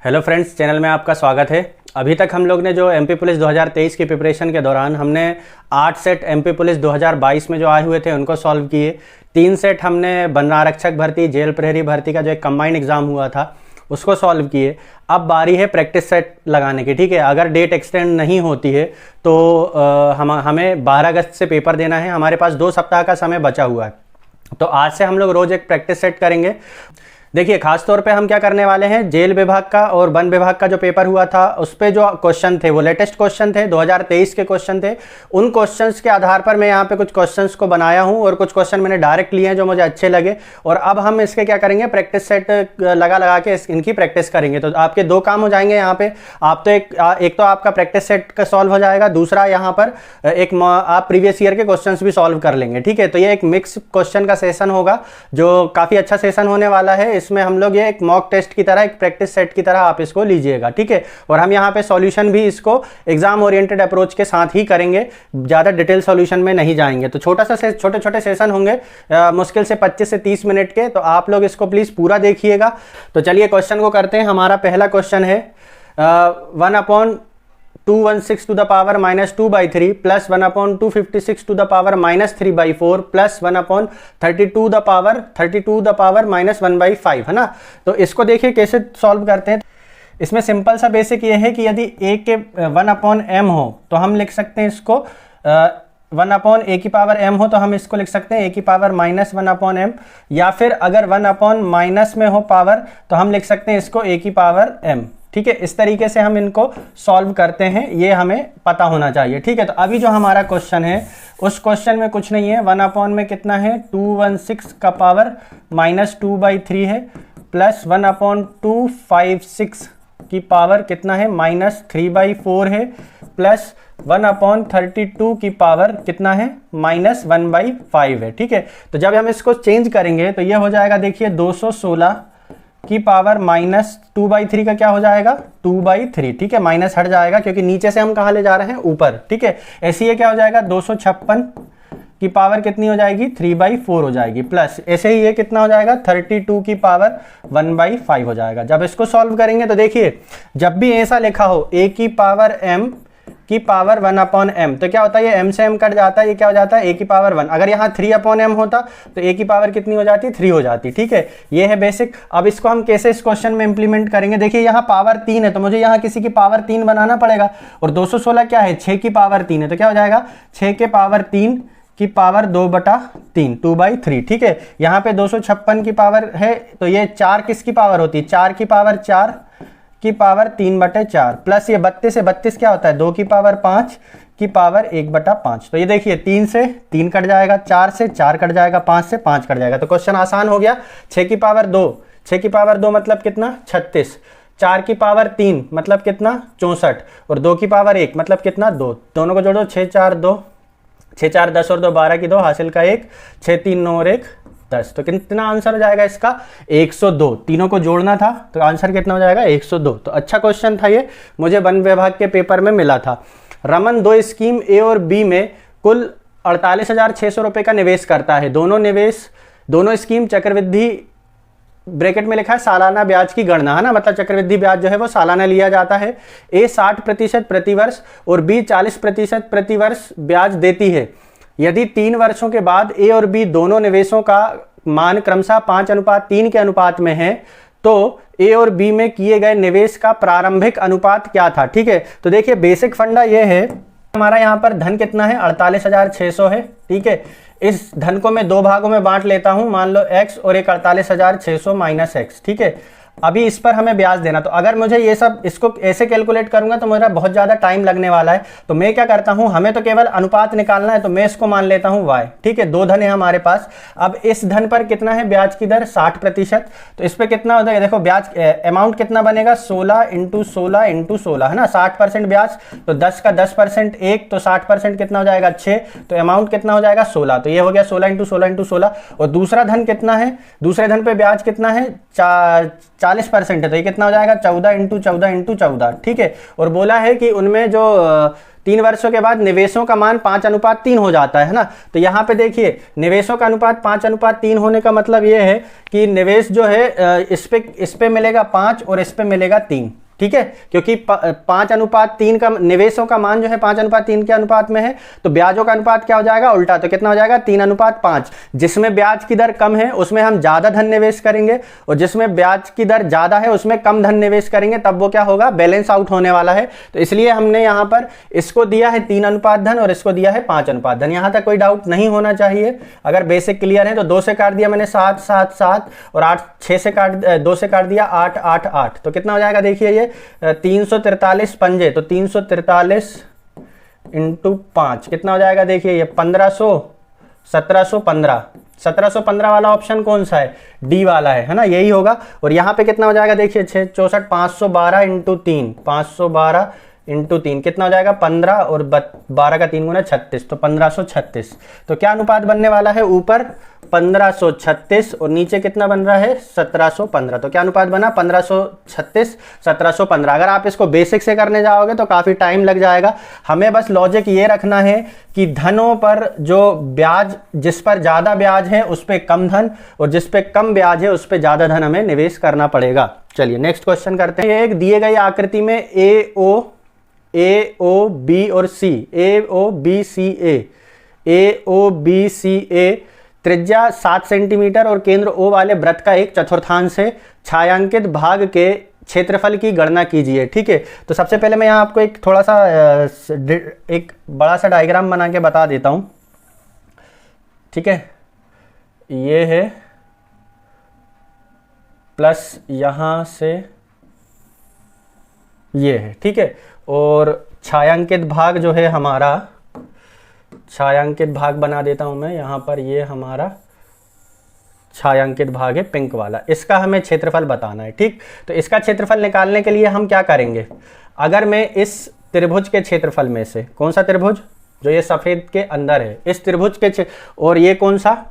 Hello friends, channel में आपका स्वागत है। अभी तक हम लोग ने जो एमपी पुलिस 2023 की प्रिपरेशन के दौरान हमने 8 सेट एमपी पुलिस 2022 में जो आए हुए थे उनको सॉल्व किए। 3 सेट हमने वन आरक्षक भर्ती, जेल प्रहरी भर्ती का जो एक कंबाइंड एग्जाम हुआ था उसको सॉल्व किए। अब बारी है प्रैक्टिस सेट लगाने की। ठीक है, अगर डेट एक्सटेंड नहीं होती है तो हमें 12 अगस्त से पेपर देना है। हमारे पास 2 सप्ताह का समय बचा हुआ है, तो आज से हम लोग रोज एक प्रैक्टिस सेट करेंगे। देखिए, खास तौर पे हम क्या करने वाले हैं, जेल विभाग का और वन विभाग का जो पेपर हुआ था उस पे जो क्वेश्चन थे वो लेटेस्ट क्वेश्चन थे, 2023 के क्वेश्चन थे। उन क्वेश्चंस के आधार पर मैं यहाँ पे कुछ क्वेश्चंस को बनाया हूँ और कुछ क्वेश्चन मैंने डायरेक्ट लिए हैं जो मुझे अच्छे लगे। और अब हम इसके क्या करेंगे, प्रैक्टिस सेट लगा के इनकी प्रैक्टिस करेंगे। तो आपके 2 काम हो जाएंगे यहाँ पे। आप तो एक तो आपका प्रैक्टिस सेट का सॉल्व हो जाएगा, दूसरा यहाँ पर आप प्रीवियस ईयर के क्वेश्चन भी सॉल्व कर लेंगे। ठीक है, तो ये एक मिक्स क्वेश्चन का सेशन होगा जो काफ़ी अच्छा सेशन होने वाला है। इसमें हम लोग ये एक मॉक टेस्ट की तरह, एक प्रैक्टिस सेट की तरह आप इसको लीजिएगा। ठीक है, और हम यहाँ पे सॉल्यूशन भी इसको एग्जाम ओरिएंटेड अप्रोच के साथ ही करेंगे, ज़्यादा डिटेल सॉल्यूशन में नहीं जाएंगे। तो छोटे छोटे सेशन होंगे, मुश्किल से 25 से 30 मिनट के। तो आप लोग इसको प्लीज़ पूरा देखिएगा। तो चलिए क्वेश्चन को करते हैं। हमारा पहला क्वेश्चन है 1/216 to the power -2/3 plus 1/256 to the power -3/4 plus 1/32 the power -1/5 है ना। तो इसको देखिए कैसे सॉल्व करते हैं। इसमें सिंपल सा बेसिक ये है कि यदि a के 1/m हो तो हम लिख सकते हैं इसको 1/a⁻m हो तो हम इसको लिख सकते हैं a⁻−1/m, या फिर अगर 1/- में हो पावर तो हम लिख सकते हैं इसको a⁻m। ठीक है, इस तरीके से हम इनको सॉल्व करते हैं, ये हमें पता होना चाहिए। ठीक है, तो अभी जो हमारा क्वेश्चन है उस क्वेश्चन में कुछ नहीं है। 1/, में कितना है 216 का पावर -2/3 है, प्लस 1/256 की पावर कितना है -3/4 है, प्लस 1/32 की पावर कितना है -1/5 है। ठीक है, तो जब हम इसको चेंज करेंगे तो ये हो जाएगा, देखिए 216 की पावर -2/3 का क्या हो जाएगा 2/3। ठीक है, माइनस हट जाएगा क्योंकि नीचे से हम कहाँ ले जा रहे हैं, ऊपर। ठीक है, ऐसे ये क्या हो जाएगा 256 की पावर कितनी हो जाएगी 3/4 हो जाएगी, प्लस ऐसे ही ये कितना हो जाएगा 32 की पावर 1/5 हो जाएगा। जब इसको सॉल्व करेंगे तो देखिए, जब भी ऐसा लिखा हो a की पावर m की पावर 1/m तो क्या होता है, ये m से m कट जाता है, ये क्या हो जाता है a की पावर 1। अगर यहाँ 3/m होता तो a की पावर कितनी हो जाती, 3 हो जाती। ठीक है, ये है बेसिक। अब इसको हम कैसे इस क्वेश्चन में इंप्लीमेंट करेंगे, देखिए यहाँ पावर 3 है तो मुझे यहाँ किसी की पावर 3 बनाना पड़ेगा। और 216 क्या है 6 की पावर 3 है तो क्या हो जाएगा 6 के पावर 3 की पावर 2/3 2/3। ठीक है, यहाँ पे 256 की पावर है तो ये 4 किसकी पावर होती है 4 की पावर 4 की पावर 3/4, प्लस ये 32 से 32 क्या होता है 2 की पावर 5 की पावर 1/5। तो ये देखिए 3 से 3 कट जाएगा, 4 से 4 कट जाएगा, 5 से 5 कट जाएगा। तो क्वेश्चन आसान हो गया। 6 की पावर 2, 6 की पावर 2 मतलब कितना 36, 4 की पावर 3 मतलब कितना 64, और 2 की पावर 1 मतलब कितना 2। दोनों को जोड़ो 6 4 2, 6 4 10 और 2 12 की 2 हासिल का 1, 6 3 9 और 1 10। तो कितना आंसर हो जाएगा इसका 102। तीनों को जोड़ना था तो आंसर कितना हो जाएगा 102। तो अच्छा क्वेश्चन था ये, मुझे वन विभाग के पेपर में मिला था। रमन 2 स्कीम ए और बी में कुल 48,600 रुपये का निवेश करता है। दोनों स्कीम चक्रवृद्धि ब्रैकेट में लिखा है सालाना ब्याज की गणना, है ना, मतलब चक्रवृद्धि ब्याज जो है वो सालाना लिया जाता है। ए 60% प्रतिवर्ष और बी 40% प्रतिवर्ष ब्याज देती है। यदि 3 वर्षों के बाद ए और बी दोनों निवेशों का मान क्रमशः 5:3 के अनुपात में है तो ए और बी में किए गए निवेश का प्रारंभिक अनुपात क्या था। ठीक है, तो देखिए बेसिक फंडा ये है, हमारा यहाँ पर धन कितना है 48,600 है। ठीक है, इस धन को मैं 2 भागों में बांट लेता हूं, मान लो x और एक 48,600 माइनस x। ठीक है, अभी इस पर हमें ब्याज देना। तो अगर मुझे ये सब इसको ऐसे कैलकुलेट करूंगा तो मेरा बहुत ज़्यादा टाइम लगने वाला है। तो मैं क्या करता हूं, हमें तो केवल अनुपात निकालना है तो मैं इसको मान लेता हूं y। ठीक है, 2 धन है हमारे पास। अब इस धन पर कितना है ब्याज की दर 60%, तो इस पर कितना हो जाएगा, देखो ब्याज अमाउंट कितना बनेगा 16 × 16 × 16 है ना, 60% ब्याज तो 10 का 10% 1 तो 60% कितना हो जाएगा 6, तो अमाउंट कितना हो जाएगा 16। तो ये हो गया 16 × 16 × 16। और दूसरा धन कितना है, दूसरे धन पे ब्याज कितना है 4 40% है, तो ये कितना हो जाएगा 14 इंटू 14 इंटू 14, ठीक है। और बोला है कि उनमें जो 3 वर्षों के बाद निवेशों का मान 5:3 हो जाता है ना। तो यहाँ पे देखिए निवेशों का अनुपात 5:3 होने का मतलब ये है कि निवेश जो है इस पे मिलेगा 5 और इस पे मिलेगा 3, ठीक है। क्योंकि 5:3 का निवेशों का मान जो है 5:3 के अनुपात में है, तो ब्याजों का अनुपात क्या हो जाएगा उल्टा, तो कितना हो जाएगा 3:5। जिसमें ब्याज की दर कम है उसमें हम ज्यादा धन निवेश करेंगे, और जिसमें ब्याज की दर ज्यादा है उसमें कम धन निवेश करेंगे, तब वो क्या होगा बैलेंस आउट होने वाला है। तो इसलिए हमने यहाँ पर इसको दिया है 3 धन और इसको दिया है 5 धन। यहाँ तक कोई डाउट नहीं होना चाहिए। अगर बेसिक क्लियर है तो 2 से काट दिया मैंने 7 7 7 और 8 6 से काट 2 से काट दिया 8 8 8, तो कितना हो जाएगा देखिए ये 343 पंजे, तो 343 इंटू 5 कितना हो जाएगा देखिए ये 1500 1715। 1715 वाला ऑप्शन कौन सा है, डी वाला है ना, यही होगा। और यहाँ पे कितना हो जाएगा देखिए 6 64 512 इंटू 3 512 इंटू 3 कितना हो जाएगा 15 और 12 का 3 गुना 36, तो 1536। तो क्या अनुपात बनने वाला है, ऊपर 1536 और नीचे कितना बन रहा है 1715। तो क्या अनुपात बना 1536 1715। अगर आप इसको बेसिक से करने जाओगे तो काफ़ी टाइम लग जाएगा। हमें बस लॉजिक ये रखना है कि धनों पर जो ब्याज, जिस पर ज़्यादा ब्याज है उस पर कम धन, और जिस पे कम ब्याज है उस पर ज़्यादा धन हमें निवेश करना पड़ेगा। चलिए नेक्स्ट क्वेश्चन करते हैं। एक दिए गई आकृति में ए ओ बी और सी, ए ओ बी सी ए त्रिज्या 7 सेंटीमीटर और केंद्र O वाले वृत्त का एक चतुर्थांश है। छायांकित भाग के क्षेत्रफल की गणना कीजिए, ठीक है। तो सबसे पहले मैं यहाँ आपको एक थोड़ा सा एक बड़ा सा डायग्राम बना के बता देता हूँ, ठीक है। ये है प्लस यहाँ से ये है, ठीक है। और छायांकित भाग जो है हमारा, छायांकित भाग बना देता हूं मैं यहाँ पर, ये हमारा छायांकित भाग है पिंक वाला, इसका हमें क्षेत्रफल बताना है, ठीक। तो इसका क्षेत्रफल निकालने के लिए हम क्या करेंगे, अगर मैं इस त्रिभुज के क्षेत्रफल में से, कौन सा त्रिभुज जो ये सफेद के अंदर है, इस त्रिभुज के और ये कौन सा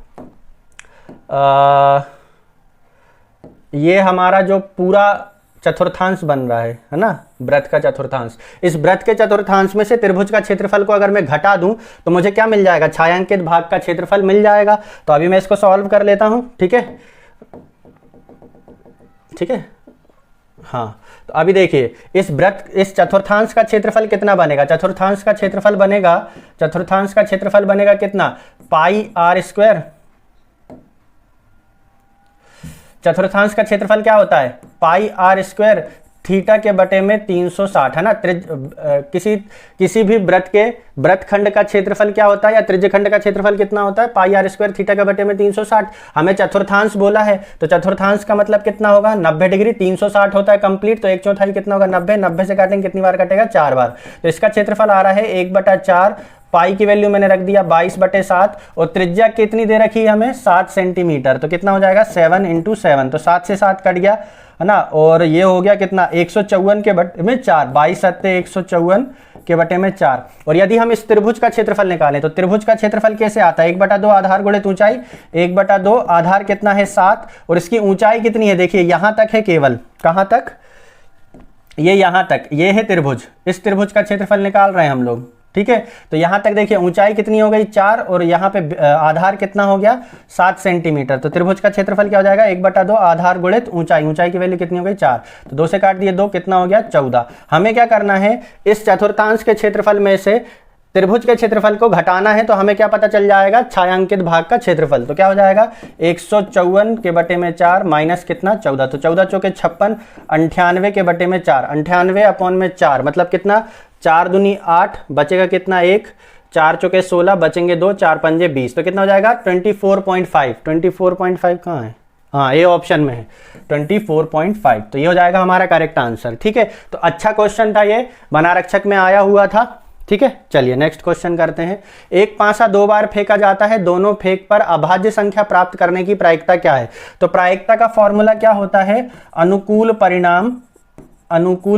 ये हमारा जो पूरा चतुर्थांश बन रहा है ना, वृत्त का चतुर्थांश, इस वृत्त के चतुर्थांश में से त्रिभुज का क्षेत्रफल को अगर मैं घटा दूं तो मुझे क्या मिल जाएगा, छायांकित भाग का क्षेत्रफल मिल जाएगा। तो अभी मैं इसको सॉल्व कर लेता हूं, ठीक है, ठीक है। हाँ, तो अभी देखिए इस वृत्त, इस चतुर्थांश का क्षेत्रफल कितना बनेगा, चतुर्थांश का क्षेत्रफल बनेगा कितना, पाई आर स्क्वायर। चतुर्थांश का क्षेत्रफल क्या होता है, पाई आर स्क्वायर थीटा के बटे में 360, है ना। किसी भी वृत्तखंड का क्षेत्रफल क्या होता है, या त्रिज्यखंड का क्षेत्रफल कितना होता है, पाई आर स्क्वायर थीटा के बटे में 360। हमें चतुर्थांश बोला है तो चतुर्थांश का मतलब कितना होगा 90 डिग्री, 360 होता है कंप्लीट, तो 1/4 कितना होगा 90, 90 से काटेंगे कितनी बार कटेगा 4 बार। तो इसका क्षेत्रफल आ रहा है 1/4, पाई की वैल्यू मैंने रख दिया 22/7, और त्रिज्या कितनी दे रखी है हमें 7 सेंटीमीटर, तो कितना हो जाएगा 7 × 7, तो 7 से 7 कट गया, है ना। और ये हो गया कितना 154 के बटे में 4, 22 × 154 के बटे में 4। और यदि हम इस त्रिभुज का क्षेत्रफल निकालें तो त्रिभुज का क्षेत्रफल कैसे आता है, 1/2 आधार गुणित ऊंचाई, 1/2 आधार कितना है 7, और इसकी ऊंचाई कितनी है देखिए यहां तक है केवल, कहां तक, ये यहां तक, ये है त्रिभुज, इस त्रिभुज का क्षेत्रफल निकाल रहे हैं हम लोग, ठीक है। तो यहां तक देखिए ऊंचाई कितनी हो गई 4, और यहां पे आधार कितना हो गया 7 सेंटीमीटर। तो त्रिभुज का क्षेत्रफल क्या हो जाएगा 1/2 आधार गुणित ऊंचाई, ऊंचाई की वैल्यू कितनी हो गई 4, तो 2 से काट दिए 2, कितना हो गया 14। हमें क्या करना है, इस चतुर्थांश के क्षेत्रफल में से त्रिभुज के क्षेत्रफल को घटाना है, तो हमें क्या पता चल जाएगा छायांकित भाग का क्षेत्रफल। तो क्या हो जाएगा 154 के बटे में 4 माइनस कितना 14, तो 14 चौके 56, 98 के बटे में 4, 98/4 मतलब कितना 4 दूनी 8, बचेगा कितना 1, 4 चौके 16, बचेंगे 2, 4 पंजे 20, तो कितना हो जाएगा 24.5, 24.5 कहाँ है, हाँ ये ऑप्शन में है 24.5। तो ये हो जाएगा हमारा करेक्ट आंसर, ठीक है। तो अच्छा क्वेश्चन था ये, बनारक्षक में आया हुआ था, ठीक है। चलिए नेक्स्ट क्वेश्चन करते हैं। एक पासा 2 बार फेंका जाता है, दोनों फेंक पर अभाज्य संख्या प्राप्त करने की प्रायिकता क्या है। तो प्रायिकता का फॉर्मूला क्या होता है, अनुकूल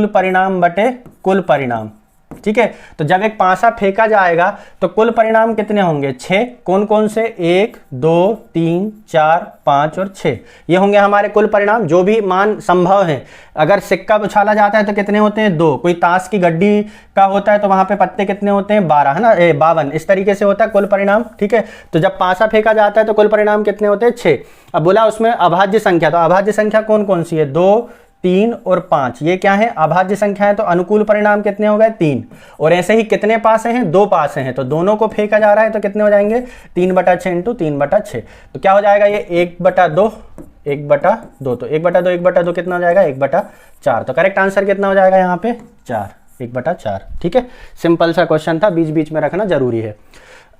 परिणाम बटे कुल परिणाम, ठीक है। तो जब एक पासा फेंका जाएगा तो कुल परिणाम कितने होंगे? 6। कौन कौन से? 1 2 3 4 5 और 6, ये होंगे हमारे कुल परिणाम, जो भी मान संभव है। अगर सिक्का उछाला जाता है तो कितने होते हैं? 2। कोई ताश की गड्डी का होता है तो वहां पे पत्ते कितने होते हैं? 12, है ना, 52। इस तरीके से होता है कुल परिणाम, ठीक है। तो जब पासा फेंका जाता है तो कुल परिणाम कितने होते हैं? 6। अब बोला उसमें अभाज्य संख्या, तो अभाज्य संख्या कौन कौन सी है? 2 3 और 5, ये क्या है? अभाज्य संख्या है। तो अनुकूल परिणाम कितने हो गए? 3। और ऐसे ही कितने पासे हैं? 2 पासे हैं, तो दोनों को फेंका जा रहा है तो कितने हो जाएंगे? 3/6 इंटू 3/6। तो क्या हो जाएगा ये? 1/2 1/2। तो 1/2 1/2 कितना हो जाएगा? 1/4। तो करेक्ट आंसर कितना हो जाएगा यहाँ पे? 4, 1/4। ठीक है, सिंपल सा क्वेश्चन था, बीच बीच में रखना जरूरी है।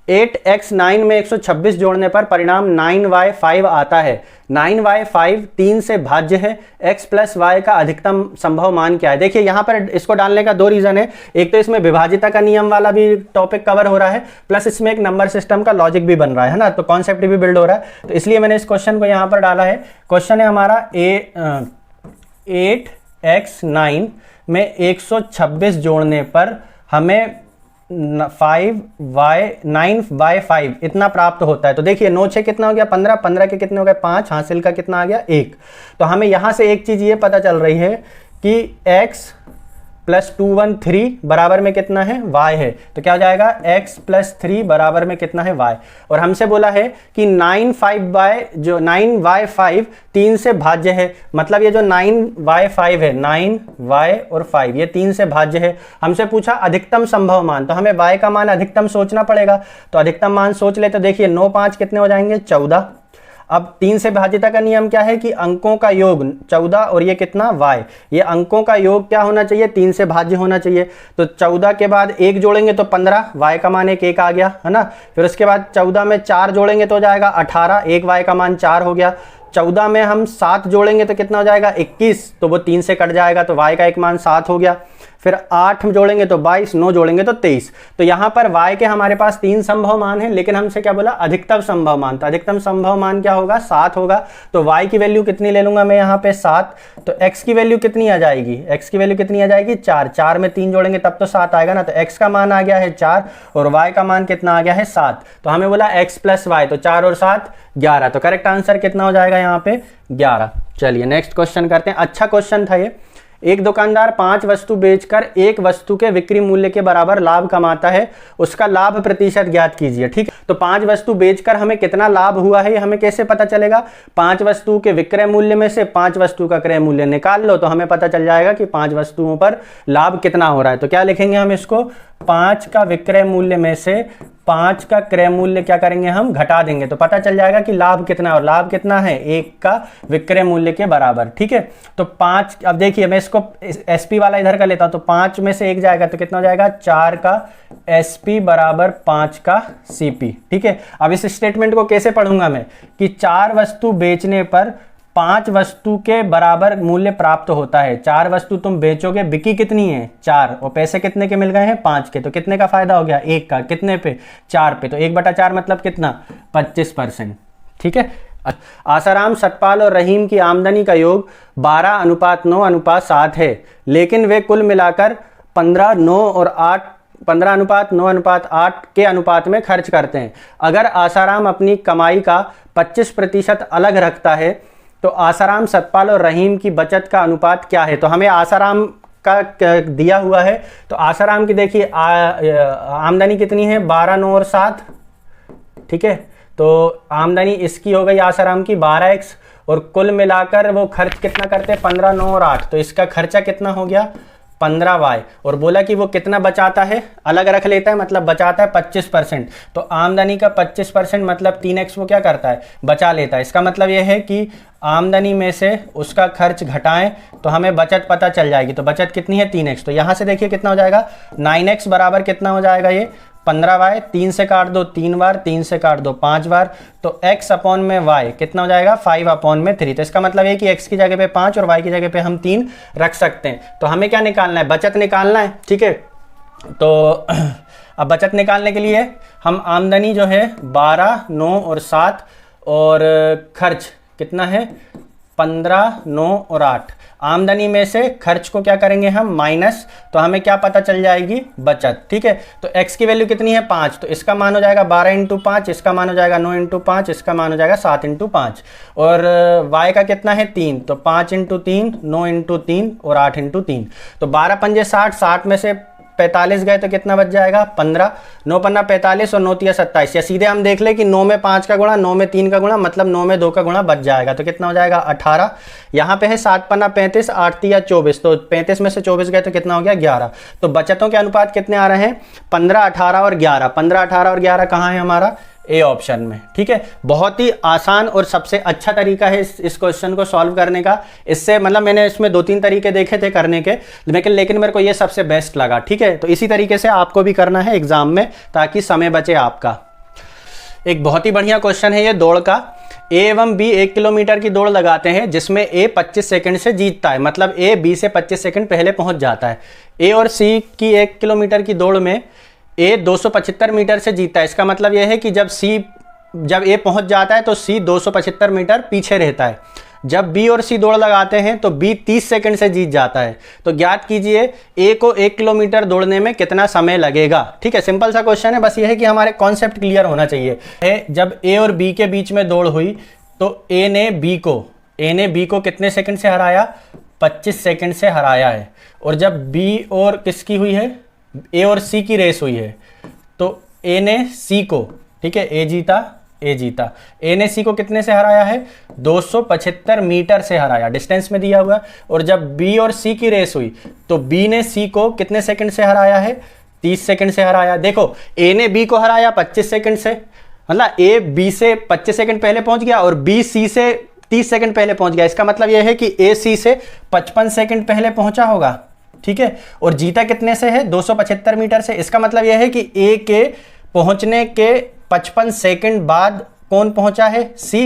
8x 9 में 126 जोड़ने पर परिणाम 9y 5 आता है। 9y 5 3 से भाज्य है। x प्लस y का अधिकतम संभव मान क्या है? देखिए यहाँ पर इसको डालने का 2 रीजन है। एक तो इसमें विभाजिता का नियम वाला भी टॉपिक कवर हो रहा है, प्लस इसमें एक नंबर सिस्टम का लॉजिक भी बन रहा है ना, तो कॉन्सेप्ट भी बिल्ड हो रहा है। तो इसलिए मैंने इस क्वेश्चन को यहाँ पर डाला है। क्वेश्चन है हमारा 8x 9 में 126 जोड़ने पर हमें 9y5 इतना प्राप्त होता है। तो देखिए 9 6 कितना हो गया? 15, 15 के कितने हो गए? 5, हासिल का कितना आ गया? 1। तो हमें यहां से एक चीज ये पता चल रही है कि x प्लस 2 1 3 बराबर में कितना है? y है। तो क्या हो जाएगा? x प्लस 3 बराबर में कितना है? y। और हमसे बोला है कि 9y5 3 से भाज्य है, मतलब ये जो 9y5 है, 9y और 5 ये 3 से भाज्य है। हमसे पूछा अधिकतम संभव मान, तो हमें y का मान अधिकतम सोचना पड़ेगा। तो अधिकतम मान सोच ले, तो देखिए 9 5 कितने हो जाएंगे? 14। अब 3 से भाज्यता का नियम क्या है कि अंकों का योग 14 और ये कितना? y। ये अंकों का योग क्या होना चाहिए? 3 से भाज्य होना चाहिए। तो 14 के बाद 1 जोड़ेंगे तो 15, y का मान 1 आ गया, है ना। फिर उसके बाद 14 में 4 जोड़ेंगे तो हो जाएगा 18, 1 y का मान 4 हो गया। 14 में हम 7 जोड़ेंगे तो कितना हो जाएगा? 21, तो वो 3 से कट जाएगा, तो y का एक मान 7 हो गया। फिर 8 जोड़ेंगे तो 22, 9 जोड़ेंगे तो 23। तो यहाँ पर y के हमारे पास 3 संभव मान है, लेकिन हमसे क्या बोला? अधिकतम संभव मान। तो अधिकतम संभव मान क्या होगा? 7 होगा। तो y की वैल्यू कितनी ले लूंगा मैं यहाँ पे? 7। तो x की वैल्यू कितनी आ जाएगी? x की वैल्यू कितनी आ जाएगी? 4। 4 में 3 जोड़ेंगे तब तो 7 आएगा ना। तो x का मान आ गया है 4 और y का मान कितना आ गया है? 7। तो हमें बोला x प्लस y, तो 4 और 7 11। तो करेक्ट आंसर कितना हो जाएगा यहाँ पे? 11। चलिए नेक्स्ट क्वेश्चन करते हैं। अच्छा क्वेश्चन था ये। एक दुकानदार 5 वस्तु बेचकर एक वस्तु के विक्रय मूल्य के बराबर लाभ कमाता है, उसका लाभ प्रतिशत ज्ञात कीजिए। ठीक है, तो 5 वस्तु बेचकर हमें कितना लाभ हुआ है ये हमें कैसे पता चलेगा? 5 वस्तु के विक्रय मूल्य में से 5 वस्तु का क्रय मूल्य निकाल लो, तो हमें पता चल जाएगा कि 5 वस्तुओं पर लाभ कितना हो रहा है। तो क्या लिखेंगे हम इसको? 5 का विक्रय मूल्य में से 5 का क्रय मूल्य क्या करेंगे? हम घटा देंगे, तो पता चल जाएगा कि लाभ कितना है। और लाभ कितना है? 1 का विक्रय मूल्य के बराबर। ठीक है, तो 5, अब देखिए मैं इसको एसपी वाला इधर का लेता हूं, तो 5 में से 1 जाएगा तो कितना हो जाएगा? 4 का एसपी बराबर 5 का सीपी। ठीक है, अब इस स्टेटमेंट को कैसे पढ़ूंगा मैं कि 4 वस्तु बेचने पर 5 वस्तु के बराबर मूल्य प्राप्त होता है। 4 वस्तु तुम बेचोगे, बिकी कितनी है? 4, और पैसे कितने के मिल गए हैं? 5 के। तो कितने का फायदा हो गया? 1 का। कितने पे? 4 पे। तो 1/4 मतलब कितना? 25%। ठीक है, आसाराम, सतपाल और रहीम की आमदनी का योग 12:9:7 है, लेकिन वे कुल मिलाकर 15:9:8 के अनुपात में खर्च करते हैं। अगर आसाराम अपनी कमाई का 25% अलग रखता है तो आसाराम, सतपाल और रहीम की बचत का अनुपात क्या है? तो हमें आसाराम का दिया हुआ है, तो आसाराम की देखिए आमदनी कितनी है? 12:9:7। ठीक है, तो आमदनी इसकी हो गई आसाराम की 12x, और कुल मिलाकर वो खर्च कितना करते हैं? 15:9:8। तो इसका खर्चा कितना हो गया? 15y। और बोला कि वो कितना बचाता है? अलग रख लेता है, मतलब बचाता है 25%। तो आमदनी का 25% मतलब 3x वो क्या करता है? बचा लेता है। इसका मतलब ये है कि आमदनी में से उसका खर्च घटाएं तो हमें बचत पता चल जाएगी। तो बचत कितनी है? 3x। तो यहाँ से देखिए कितना हो जाएगा? 9x बराबर कितना हो जाएगा? ये 15y। 3 से काट दो 3 बार, 3 से काट दो 5 बार, तो x अपॉन में y कितना हो जाएगा? 5/3। तो इसका मतलब है कि x की जगह पे 5 और y की जगह पे हम 3 रख सकते हैं। तो हमें क्या निकालना है? बचत निकालना है। ठीक है, तो अब बचत निकालने के लिए हम आमदनी जो है 12, 9 और 7 और खर्च कितना है? 15, 9 और 8। आमदनी में से खर्च को क्या करेंगे हम माइनस, तो हमें क्या पता चल जाएगी बचत। ठीक है, तो x की वैल्यू कितनी है 5, तो इसका मान हो जाएगा 12 इंटू 5, इसका मान हो जाएगा 9 इंटू 5, इसका मान हो जाएगा 7 इंटू 5। और y का कितना है 3, तो 5 इंटू 3, 9 इंटू 3 और 8 इंटू 3। तो 12 पंजे 60, 60 में से 45 गए तो कितना बच जाएगा 15, 9 पन्ना 45 और 9 तिया 27। या सीधे हम देख ले कि 9 में 5 का गुणा, 9 में 3 का गुणा, मतलब 9 में 2 का गुणा बच जाएगा, तो कितना हो जाएगा 18। यहाँ पे है 7 पन्ना 35, 8 तिया 24, तो 35 में से 24 गए तो कितना हो गया 11। तो बचतों के अनुपात कितने आ रहे हैं 15, 18 और 11। 15, 18 और 11 कहाँ है हमारा ए ऑप्शन में। ठीक है, बहुत ही आसान और सबसे अच्छा तरीका है इस क्वेश्चन को सॉल्व करने का। इससे मतलब मैंने इसमें 2-3 तरीके देखे थे करने के, लेकिन मेरे को ये सबसे बेस्ट लगा। ठीक है, तो इसी तरीके से आपको भी करना है एग्जाम में ताकि समय बचे आपका। एक बहुत ही बढ़िया क्वेश्चन है ये दौड़ का। ए एवं बी 1 किलोमीटर की दौड़ लगाते हैं जिसमें ए 25 सेकंड से जीतता है, मतलब ए बी से 25 सेकंड पहले पहुंच जाता है। ए और सी की 1 किलोमीटर की दौड़ में ए 275 मीटर से जीतता है। इसका मतलब यह है कि जब ए पहुंच जाता है तो सी 275 मीटर पीछे रहता है। जब बी और सी दौड़ लगाते हैं तो बी 30 सेकंड से जीत जाता है। तो ज्ञात कीजिए ए को 1 किलोमीटर दौड़ने में कितना समय लगेगा। ठीक है, सिंपल सा क्वेश्चन है, बस यह है कि हमारे कॉन्सेप्ट क्लियर होना चाहिए। जब ए और बी के बीच में दौड़ हुई तो ए ने बी को कितने सेकंड से हराया 25 सेकंड से हराया है। और जब बी और किसकी हुई है ए और सी की रेस हुई है तो ए ने सी को, ठीक है, ए जीता, ए ने सी को कितने से हराया है 275 मीटर से हराया, डिस्टेंस में दिया हुआ। और जब बी और सी की रेस हुई तो बी ने सी को कितने सेकंड से हराया है 30 सेकंड से हराया। देखो ए ने बी को हराया 25 सेकंड से, मतलब ए बी से 25 सेकंड पहले पहुंच गया और बी सी से 30 सेकंड पहले पहुंच गया। इसका मतलब यह है कि ए सी से 55 सेकंड पहले पहुंचा होगा। ठीक है, और जीता कितने से है 275 मीटर से। इसका मतलब यह है कि ए के पहुंचने के 55 सेकंड बाद कौन पहुंचा है सी,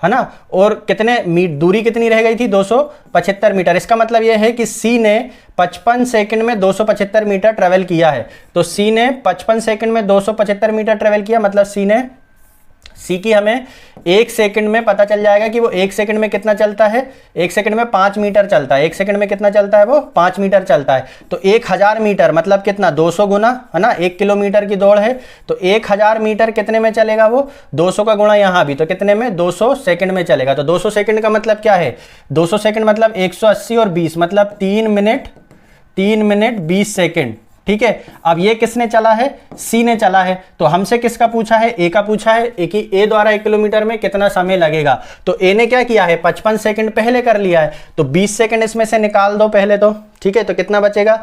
है ना। और दूरी कितनी रह गई थी 275 मीटर। इसका मतलब यह है कि सी ने 55 सेकंड में 275 मीटर ट्रेवल किया है। तो सी ने 55 सेकंड में 275 मीटर ट्रेवल किया, मतलब सी की हमें 1 सेकंड में पता चल जाएगा कि वो 1 सेकंड में कितना चलता है, 1 सेकंड में 5 मीटर चलता है। 1 सेकंड में कितना चलता है वो 5 मीटर चलता है। तो 1000 मीटर मतलब कितना 200 गुना, है ना। 1 किलोमीटर की दौड़ है तो 1000 मीटर कितने में चलेगा वो 200 का गुणा यहाँ भी, तो कितने में 200 सेकंड में चलेगा। तो 200 सेकंड का मतलब क्या है 200 सेकंड मतलब 180 और 20 मतलब 3 मिनट 20 सेकंड। ठीक है, अब ये किसने चला है सी ने चला है। तो हमसे किसका पूछा है ए का पूछा है कि ए द्वारा 1 किलोमीटर में कितना समय लगेगा। तो ए ने क्या किया है 55 सेकंड पहले कर लिया है, तो 20 सेकंड इसमें से निकाल दो पहले तो। ठीक है, तो कितना बचेगा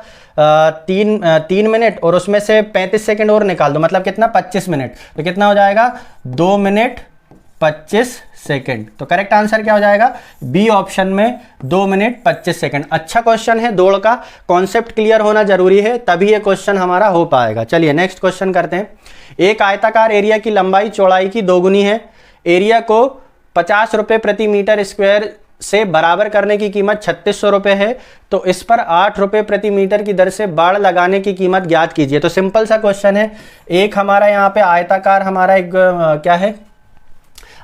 3 मिनट और उसमें से 35 सेकंड और निकाल दो, मतलब कितना 25 मिनट। तो कितना हो जाएगा 2 मिनट 25 सेकंड। तो करेक्ट आंसर क्या हो जाएगा बी ऑप्शन में 2 मिनट 25 सेकंड। अच्छा क्वेश्चन है, दौड़ का कॉन्सेप्ट क्लियर होना जरूरी है तभी ये क्वेश्चन हमारा हो पाएगा। चलिए नेक्स्ट क्वेश्चन करते हैं। एक आयताकार एरिया की लंबाई चौड़ाई की दोगुनी है। एरिया को 50 रुपये प्रति मीटर स्क्वायर से बराबर करने की कीमत 3600 रुपये है, तो इस पर 8 रुपये प्रति मीटर की दर से बाड़ लगाने की कीमत ज्ञात कीजिए। तो सिंपल सा क्वेश्चन है। एक हमारा यहाँ पे आयताकार हमारा एक क्या है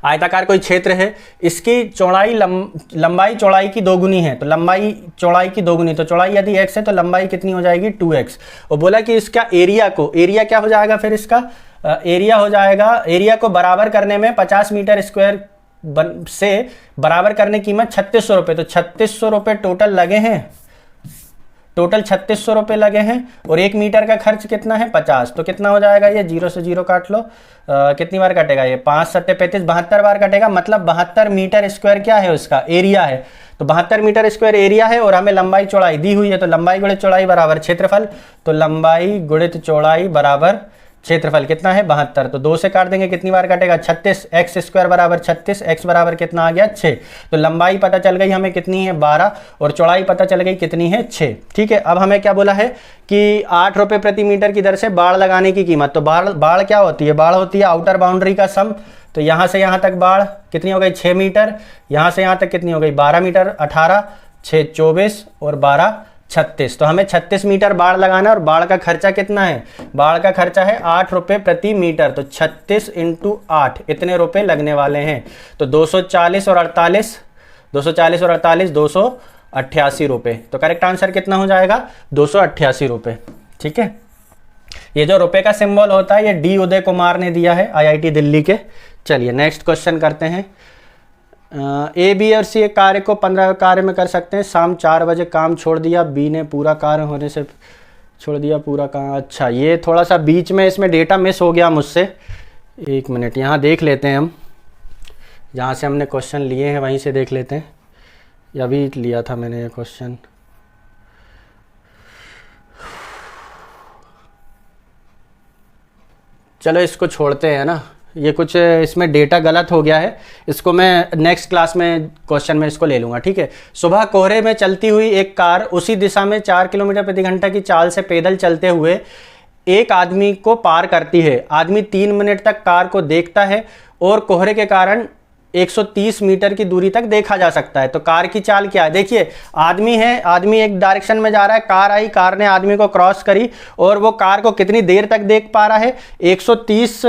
आयताकार कोई क्षेत्र है, इसकी चौड़ाई लंबाई चौड़ाई की दोगुनी है। तो लंबाई चौड़ाई की दोगुनी, तो चौड़ाई यदि x है तो लंबाई कितनी हो जाएगी 2x। और बोला कि इसका एरिया क्या हो जाएगा, फिर इसका एरिया हो जाएगा, एरिया को बराबर करने में 50 मीटर स्क्वायर से बराबर करने की कीमत 3600 रुपये। तो 3600 रुपये टोटल लगे हैं, टोटल 3600 रुपये लगे हैं। और 1 मीटर का खर्च कितना है 50। तो कितना हो जाएगा ये 0 से 0 काट लो, कितनी बार कटेगा ये 5 7 35 72 बार कटेगा, मतलब 72 मीटर स्क्वायर क्या है उसका एरिया है। तो 72 मीटर स्क्वायर एरिया है और हमें लंबाई चौड़ाई दी हुई है, तो लंबाई गुणित चौड़ाई बराबर क्षेत्रफल। तो लंबाई गुणित चौड़ाई बराबर क्षेत्रफल कितना है 72। तो 2 से काट देंगे, कितनी बार कटेगा 36, एक्स स्क्वायर बराबर 36, एक्स बराबर कितना आ गया 6। तो लंबाई पता चल गई हमें कितनी है 12 और चौड़ाई पता चल गई कितनी है 6। ठीक है, अब हमें क्या बोला है कि 8 रुपये प्रति मीटर की दर से बाड़ लगाने की कीमत। तो बाड़ क्या होती है, बाड़ होती है आउटर बाउंड्री का सम। तो यहाँ से यहाँ तक बाड़ कितनी हो गई 6 मीटर, यहाँ से यहाँ तक कितनी हो गई 12 मीटर, 18 6 24 और 12 36। तो हमें 36 मीटर बाड़ लगाना है और बाड़ का खर्चा कितना है, बाड़ का खर्चा है 8 रुपये प्रति मीटर। तो 36 × 8 इतने रुपए लगने वाले हैं। तो 240 और 48 240 और 48 288 रुपये। तो करेक्ट आंसर कितना हो जाएगा 288 रुपये। ठीक है, ये जो रुपए का सिंबल होता है ये डी उदय कुमार ने दिया है IIT दिल्ली के। चलिए नेक्स्ट क्वेश्चन करते हैं। A, B और C एक कार्य को 15 कार्य में कर सकते हैं। शाम 4 बजे काम छोड़ दिया, B ने पूरा कार्य होने से छोड़ दिया पूरा काम। अच्छा, ये थोड़ा सा बीच में इसमें डेटा मिस हो गया मुझसे, 1 मिनट यहाँ देख लेते हैं हम, जहाँ से हमने क्वेश्चन लिए हैं वहीं से देख लेते हैं, या अभी लिया था मैंने ये क्वेश्चन। चलो इसको छोड़ते हैं ना, ये कुछ इसमें डेटा गलत हो गया है, इसको मैं नेक्स्ट क्लास में क्वेश्चन में इसको ले लूँगा। ठीक है, सुबह कोहरे में चलती हुई एक कार उसी दिशा में 4 किलोमीटर प्रति घंटा की चाल से पैदल चलते हुए एक आदमी को पार करती है। आदमी 3 मिनट तक कार को देखता है और कोहरे के कारण 130 मीटर की दूरी तक देखा जा सकता है। तो कार की चाल क्या है, देखिए आदमी है, आदमी एक डायरेक्शन में जा रहा है, कार आई, कार ने आदमी को क्रॉस करी और वो कार को कितनी देर तक देख पा रहा है, 130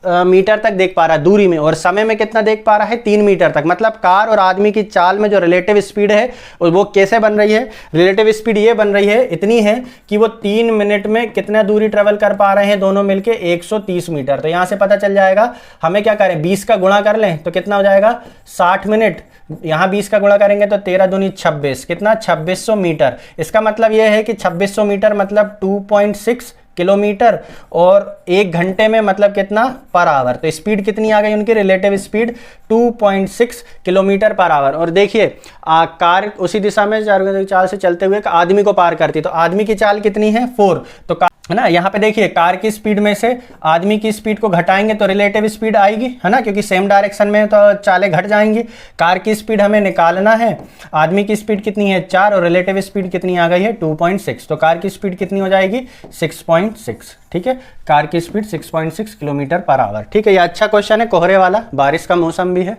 मीटर तक देख पा रहा है दूरी में, और समय में कितना देख पा रहा है 3 मीटर तक। मतलब कार और आदमी की चाल में जो रिलेटिव स्पीड है वो कैसे बन रही है, रिलेटिव स्पीड ये बन रही है, इतनी है कि वो 3 मिनट में कितना दूरी ट्रेवल कर पा रहे हैं दोनों मिलके 130 मीटर। तो यहाँ से पता चल जाएगा, हमें क्या करें 20 का गुणा कर लें तो कितना हो जाएगा 60 मिनट, यहां 20 का गुणा करेंगे तो 13 दूनी 26, कितना 2600 मीटर। इसका मतलब यह है कि 2600 मीटर मतलब 2.6 किलोमीटर, और 1 घंटे में मतलब कितना पर आवर। तो स्पीड कितनी आ गई उनकी, relative speed 2.6 kilometre per hour. और देखिए कार उसी दिशा में 4 चाल से चलते हुए आदमी को पार करती है, तो आदमी की चाल कितनी है 4, तो है ना। यहाँ पे देखिए कार की स्पीड में से आदमी की स्पीड को घटाएंगे तो रिलेटिव स्पीड आएगी, है ना, क्योंकि सेम डायरेक्शन में तो चालें घट जाएंगी। कार की स्पीड हमें निकालना है, आदमी की स्पीड कितनी है 4 और रिलेटिव स्पीड कितनी आ गई है 2.6, तो कार की स्पीड कितनी हो जाएगी 6.6। ठीक है, कार की स्पीड 6.6 किलोमीटर पर आवर। ठीक है, ये अच्छा क्वेश्चन है, कोहरे वाला, बारिश का मौसम भी है।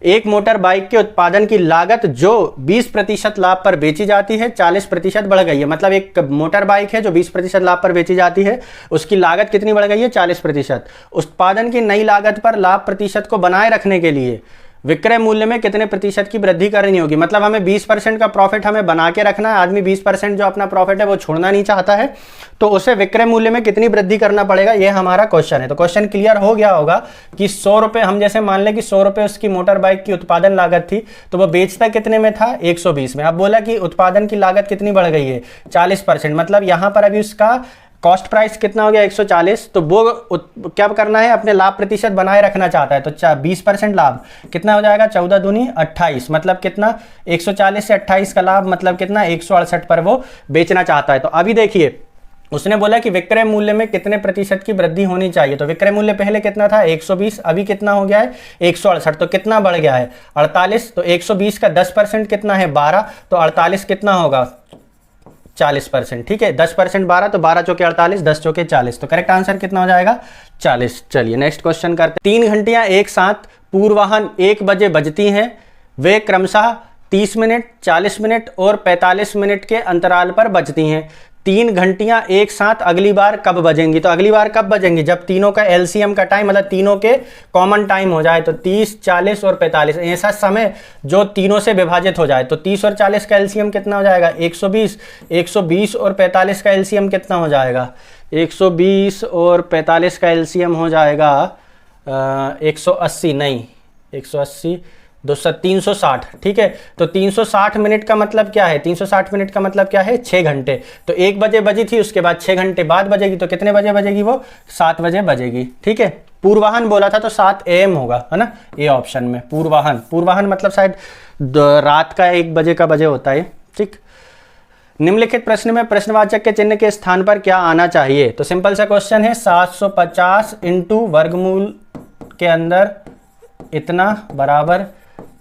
एक मोटर बाइक के उत्पादन की लागत जो 20% लाभ पर बेची जाती है 40% बढ़ गई है। मतलब एक मोटर बाइक है जो 20% लाभ पर बेची जाती है, उसकी लागत कितनी बढ़ गई है 40%। उत्पादन की नई लागत पर लाभ प्रतिशत को बनाए रखने के लिए विक्रय मूल्य में कितने प्रतिशत की वृद्धि करनी होगी। मतलब हमें 20% का प्रॉफिट हमें बना के रखना है, आदमी 20% जो अपना प्रॉफिट है वो छोड़ना नहीं चाहता है, तो उसे विक्रय मूल्य में कितनी वृद्धि करना पड़ेगा, ये हमारा क्वेश्चन है। तो क्वेश्चन क्लियर हो गया होगा कि 100 रुपये, हम जैसे मान लें कि 100 रुपये उसकी मोटर बाइक की उत्पादन लागत थी, तो वो बेचता कितने में था 120 में। अब बोला कि उत्पादन की लागत कितनी बढ़ गई है 40%, मतलब यहाँ पर अभी उसका कॉस्ट प्राइस कितना हो गया 140, तो वो क्या करना है, अपने लाभ प्रतिशत बनाए रखना चाहता है। तो 20% लाभ कितना हो जाएगा 14 दूनी 28, मतलब कितना 140 से 28 का लाभ मतलब कितना 168 पर वो बेचना चाहता है। तो अभी देखिए उसने बोला कि विक्रय मूल्य में कितने प्रतिशत की वृद्धि होनी चाहिए। तो विक्रय मूल्य पहले कितना था 120, अभी कितना हो गया है 168, तो कितना बढ़ गया है 48। तो 120 का 10% कितना है 12, तो 48 कितना होगा 40%। ठीक है, 10% 12, तो 12 चौके 48, 10 चौके 40, तो करेक्ट आंसर कितना हो जाएगा 40। चलिए नेक्स्ट क्वेश्चन करते हैं। 3 घंटियां एक साथ पूर्वाह्न 1 बजे बजती हैं, वे क्रमशः 30 मिनट 40 मिनट और 45 मिनट के अंतराल पर बजती हैं। 3 घंटियां एक साथ अगली बार कब बजेंगी। तो अगली बार कब बजेंगी, जब तीनों का एलसीएम का टाइम मतलब तीनों के कॉमन टाइम हो जाए, तो 30 40 और 45 ऐसा समय जो तीनों से विभाजित हो जाए। तो 30 और 40 का एलसीएम कितना हो जाएगा 120, 120 और 45 का एलसीएम कितना हो जाएगा 120 और 45 का एलसीएम हो जाएगा 180, नहीं 180 360। ठीक है, तो 360 मिनट का मतलब क्या है, 360 मिनट का मतलब क्या है 6 घंटे। तो 1 बजे बजी थी, उसके बाद 6 घंटे बाद बजेगी, तो कितने बजे बजेगी वो 7 बजे बजेगी। ठीक है, पूर्वाह्न बोला था तो 7 AM होगा, है ना, ये ऑप्शन में पूर्वाह्न। पूर्वाह्न मतलब शायद रात का 1 बजे का बजे होता है। ठीक, निम्नलिखित प्रश्न में प्रश्नवाचक के चिन्ह के स्थान पर क्या आना चाहिए। तो सिंपल सा क्वेश्चन है, 750 इंटू वर्गमूल के अंदर इतना बराबर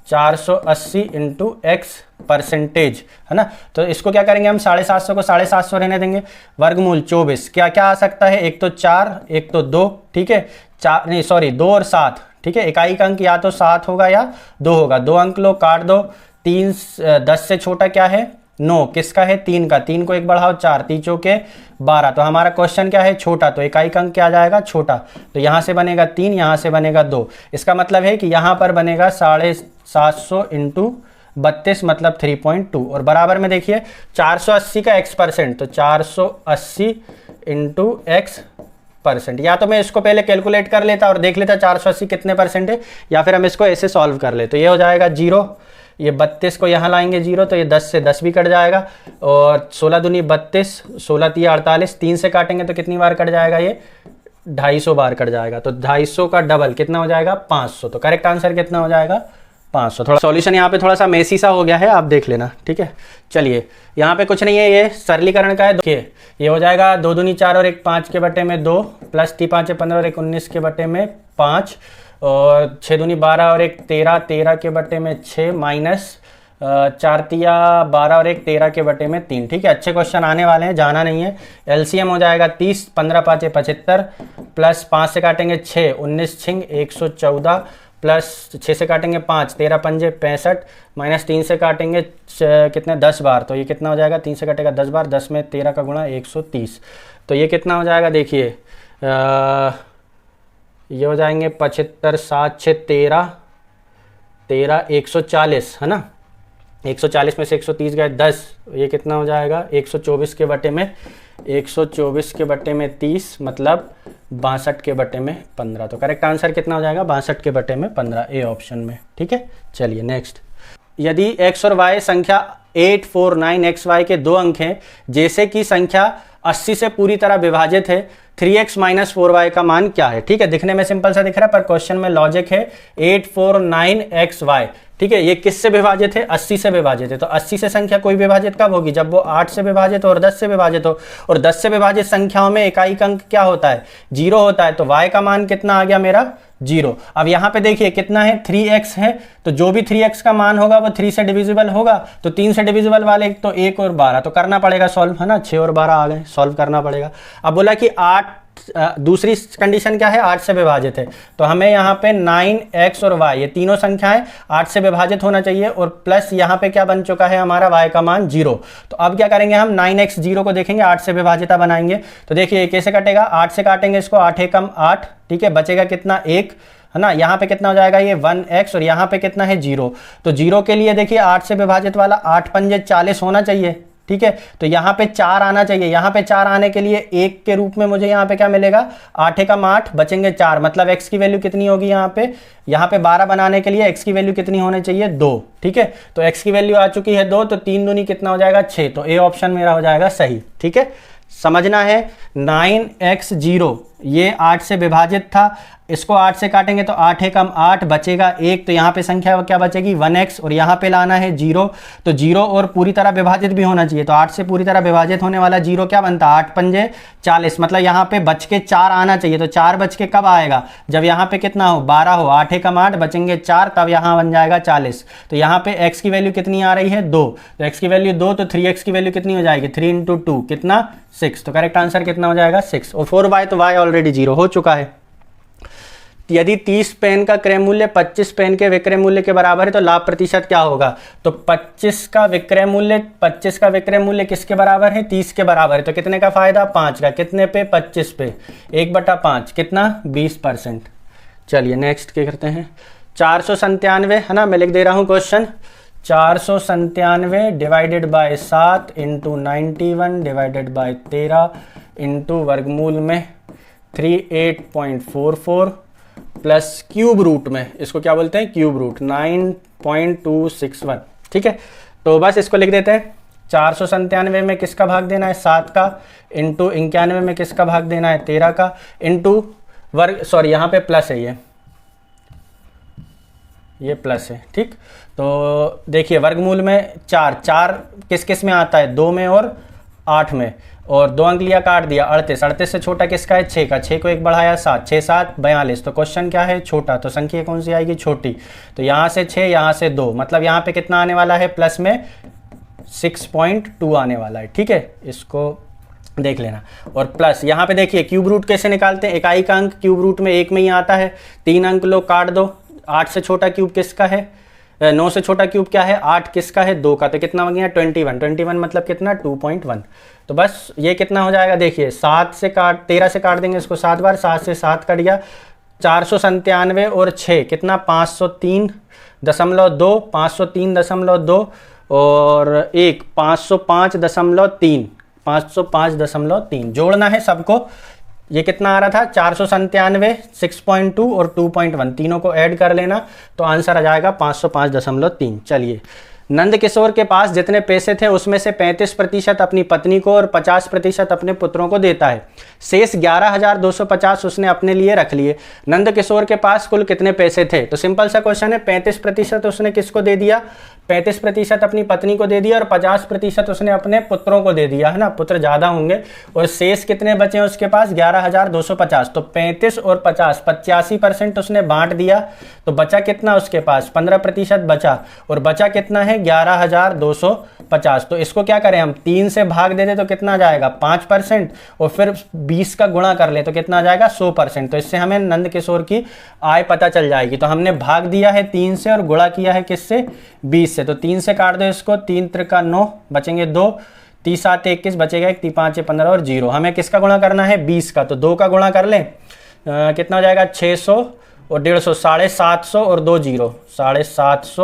480 इंटू x परसेंटेज, है ना। तो इसको क्या करेंगे हम 750 को 750 रहने देंगे, वर्गमूल 24, क्या क्या आ सकता है, एक तो 4 एक तो 2। ठीक है, 4 नहीं सॉरी 2 और 7। ठीक है, इकाई का अंक या तो 7 होगा या 2 होगा, 2 अंक लो काट दो। 3 10 से छोटा क्या है 9, किसका है 3 का, 3 को 1 बढ़ाओ 4, 3 चौके 12। तो हमारा क्वेश्चन क्या है छोटा, तो इकाई का अंक क्या आ जाएगा छोटा, तो यहाँ से बनेगा 3, यहाँ से बनेगा 2। इसका मतलब है कि यहाँ पर बनेगा 700 इंटू 32 मतलब 3.2 और बराबर में देखिए 480 का x%, तो 480 इंटू x%। या तो मैं इसको पहले कैलकुलेट कर लेता और देख लेता 480 कितने परसेंट है, या फिर हम इसको ऐसे सॉल्व कर ले। तो ये हो जाएगा 0, ये 32 को यहाँ लाएंगे 0, तो ये 10 से 10 भी कट जाएगा, और 16 दूनी 32, 16 तिया 48, 3 से काटेंगे तो कितनी बार कट जाएगा, ये 250 बार कट जाएगा। तो 250 का डबल कितना हो जाएगा, 500। तो करेक्ट आंसर कितना हो जाएगा, 500। थोड़ा सॉल्यूशन यहाँ पे थोड़ा सा मेसी सा हो गया है, आप देख लेना, ठीक है। चलिए यहाँ पे कुछ नहीं है, ये सरलीकरण का है। देखिए ये हो जाएगा 2 दूनी 4 और 1 5 के बटे में 2, प्लस 3 5 15 और 1 19 के बटे में 5, और 6 दूनी 12 और 1 13, 13 के बटे में 6, माइनस 4 तिया 12 और 1 13 के बटे में 3। ठीक है, अच्छे क्वेश्चन आने वाले हैं, जाना नहीं है। एलसीएम हो जाएगा 30, 15 5 75, प्लस 5 से काटेंगे 6, 19 छिंग 114, प्लस 6 से काटेंगे 5, 13 पंजे 65, माइनस 3 से काटेंगे कितने 10 बार, तो ये कितना हो जाएगा, 3 से कटेगा 10 बार, 10 में 13 का गुणा 130, तो ये कितना हो जाएगा, देखिए ये हो जाएंगे 75 7 6 13 13 140 है ना, 140 में से 130 गए 10, ये कितना हो जाएगा 124 के बटे में 124 के बटे में 30 मतलब 62 के बटे में 15। तो करेक्ट आंसर कितना हो जाएगा 62 के बटे में 15, ए ऑप्शन में। ठीक है, चलिए नेक्स्ट। यदि x और y संख्या 8 4 9 xy के दो अंक हैं, जैसे कि संख्या 80 से पूरी तरह विभाजित है, 3x माइनस 4y का मान क्या है। ठीक है, दिखने में सिंपल सा दिख रहा है पर क्वेश्चन में लॉजिक है 8 4 9 xy। ठीक है, ये किससे विभाजित है, 80 से विभाजित है। तो 80 से संख्या कोई विभाजित कब होगी, जब वो 8 से विभाजित हो और 10 से विभाजित हो, और 10 से विभाजित संख्याओं में इकाई अंक क्या होता है, 0 होता है। तो y का मान कितना आ गया मेरा 0। अब यहाँ पे देखिए कितना है 3x है, तो जो भी 3x का मान होगा वो 3 से डिविजिबल होगा, तो 3 से डिविजिबल वाले तो 1 और 12, तो करना पड़ेगा सॉल्व, है ना, 6 और 12 आ गए, सॉल्व करना पड़ेगा। अब बोला कि 8 दूसरी कंडीशन क्या है, 8 से विभाजित है, तो हमें यहाँ पे 9x और y ये तीनों संख्याएं 8 से विभाजित होना चाहिए, और प्लस यहाँ पे क्या बन चुका है हमारा y का मान 0। तो अब क्या करेंगे हम 9x 0 को देखेंगे, 8 से विभाजिता बनाएंगे। तो देखिए ये कैसे कटेगा, 8 से काटेंगे इसको, 8 एकम 8, ठीक है, बचेगा कितना 1, है ना, यहाँ पे कितना हो जाएगा ये 1x, और यहाँ पे कितना है 0। तो 0 के लिए देखिए 8 से विभाजित वाला 8 पंजे 40 होना चाहिए। ठीक है, तो यहाँ पे 4 आना चाहिए, यहाँ पे 4 आने के लिए 1 के रूप में मुझे यहाँ पे क्या मिलेगा 8 एकम 8, बचेंगे 4, मतलब x की वैल्यू कितनी होगी यहाँ पे 12 बनाने के लिए x की वैल्यू कितनी होनी चाहिए 2। ठीक है, तो x की वैल्यू आ चुकी है 2, तो 3 दूनी कितना हो जाएगा 6, तो ए ऑप्शन मेरा हो जाएगा सही। ठीक है, समझना है 9x 0 ये 8 से विभाजित था, इसको 8 से काटेंगे तो 8 एकम 8, बचेगा 1, तो यहाँ पे संख्या क्या बचेगी 1x, और यहाँ पे लाना है 0, तो 0 और पूरी तरह विभाजित भी होना चाहिए, तो 8 से पूरी तरह विभाजित होने वाला 0 क्या बनता है 8 पंजे 40, मतलब यहाँ पे बच के 4 आना चाहिए। तो 4 बच के कब आएगा, जब यहाँ पे कितना हो 12 हो, 8 एकम 8 बचेंगे 4, तब यहाँ बन जाएगा 40। तो यहाँ पे x की वैल्यू कितनी आ रही है 2, तो x की वैल्यू 2, तो 3x की वैल्यू कितनी हो जाएगी 3 इंटू 2 कितना 6, तो करेक्ट आंसर कितना हो जाएगा 6। और 4y तो y ऑलरेडी 0 हो चुका है। यदि 30 पेन का क्रय मूल्य 25 पेन के विक्रय मूल्य के बराबर है, तो लाभ प्रतिशत क्या होगा। तो 25 का विक्रय मूल्य किसके बराबर है 30 के बराबर है, तो कितने का फायदा 5 का, कितने पे 25 पे 1/5 कितना 20%। चलिए नेक्स्ट क्या करते हैं, 497 है ना, मैं लिख दे रहा हूँ question, 497 divided by 7 into 91 divided by 13 into वर्गमूल में 38.44 प्लस क्यूब रूट में, इसको क्या बोलते हैं क्यूब रूट 9.261। ठीक है, तो बस इसको लिख देते हैं, 497 में किसका भाग देना है 7 का, इंटू 91 में किसका भाग देना है 13 का, इंटू वर्ग, सॉरी यहाँ पे प्लस है, ये प्लस है। ठीक, तो देखिए वर्गमूल में 4 किस किस में आता है 2 में और 8 में, और 2 अंक लिया काट दिया 38 से छोटा किसका है 6 का, 6 को 1 बढ़ाया 7, 6 7 42। तो क्वेश्चन क्या है छोटा, तो संख्या कौन सी आएगी छोटी, तो यहाँ से 6 यहाँ से 2, मतलब यहाँ पे कितना आने वाला है प्लस में 6.2 आने वाला है। ठीक है, इसको देख लेना, और प्लस यहाँ पे देखिए क्यूब रूट कैसे निकालते हैं, इकाई का अंक क्यूब रूट में 1 में ही आता है, 3 अंक लो काट दो, 8 से छोटा क्यूब किसका है 9 से छोटा क्यूब क्या है 8 किसका है 2 का, तो कितना हो गया 21 मतलब कितना 2.1। तो बस ये कितना हो जाएगा, देखिए 13 से काट देंगे इसको 7 बार, 7 से 7 कट गया, 497 और 6 कितना 503 503.2, 503.2 और एक 505.3, 505.3 जोड़ना है सबको। ये कितना आ रहा था 497, 6.2 और 2.1 तीनों को ऐड कर लेना तो आंसर आ जाएगा 505.3। चलिए, नंद किशोर के पास जितने पैसे थे उसमें से 35% अपनी पत्नी को और 50% अपने पुत्रों को देता है। शेष 11,250 उसने अपने लिए रख लिए। नंद किशोर के पास कुल कितने पैसे थे? तो सिंपल सा क्वेश्चन है, 35% उसने किसको दे दिया? 35% अपनी पत्नी को दे दिया और 50% उसने अपने पुत्रों को दे दिया, है ना, पुत्र ज़्यादा होंगे। और शेष कितने बचे हैं उसके पास? 11,250। तो 35 और 50, 85% उसने बांट दिया, तो बचा कितना उसके पास? 15% बचा। और बचा कितना है? 11,250। तो इसको क्या करें हम? 3 से भाग दे दे तो कितना आ जाएगा? 5%। और फिर 20 का गुणा कर ले तो कितना आ जाएगा? 100%। तो इससे हमें नंद किशोर की आय पता चल जाएगी। तो हमने भाग दिया है 3 से और गुणा किया है किससे? 20 से। तो 3 से काट दो इसको, 3 त्रिका 9, बचेंगे 2, 30 7 21, बचेगा 1, 3 5 15 और 0। हमें किसका गुणा करना है? 20 का। तो 2 का गुणा कर लें, कितना हो जाएगा? 600 और 150, 750 और 2 0, 750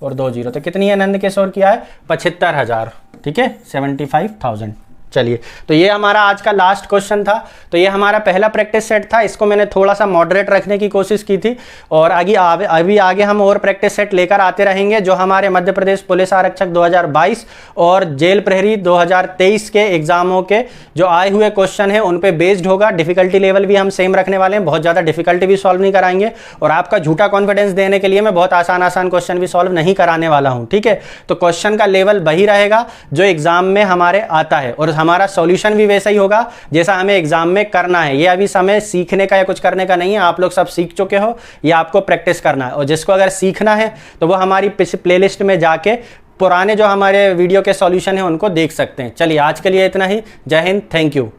और 2 0। तो कितनी है नंद किशोर की आय? 75,000। ठीक है, 75,000। चलिए, तो ये हमारा आज का लास्ट क्वेश्चन था। तो ये हमारा पहला प्रैक्टिस सेट था, इसको मैंने थोड़ा सा मॉडरेट रखने की कोशिश की थी और अभी आगे हम और प्रैक्टिस सेट लेकर आते रहेंगे जो हमारे मध्य प्रदेश पुलिस आरक्षक 2022 और जेल प्रहरी 2023 के एग्जामों के जो आए हुए क्वेश्चन है उन पे बेस्ड होगा। डिफिकल्टी लेवल भी हम सेम रखने वाले हैं, बहुत ज़्यादा डिफिकल्टी भी सॉल्व नहीं कराएंगे और आपका झूठा कॉन्फिडेंस देने के लिए मैं बहुत आसान क्वेश्चन भी सॉल्व नहीं कराने वाला हूँ। ठीक है, तो क्वेश्चन का लेवल वही रहेगा जो एग्जाम में हमारे आता है और हमारा सॉल्यूशन भी वैसा ही होगा जैसा हमें एग्जाम में करना है। ये अभी समय सीखने का या कुछ करने का नहीं है, आप लोग सब सीख चुके हो, ये आपको प्रैक्टिस करना है। और जिसको अगर सीखना है तो वो हमारी प्लेलिस्ट में जाके पुराने जो हमारे वीडियो के सॉल्यूशन है उनको देख सकते हैं। चलिए, आज के लिए इतना ही। जय हिंद, थैंक यू।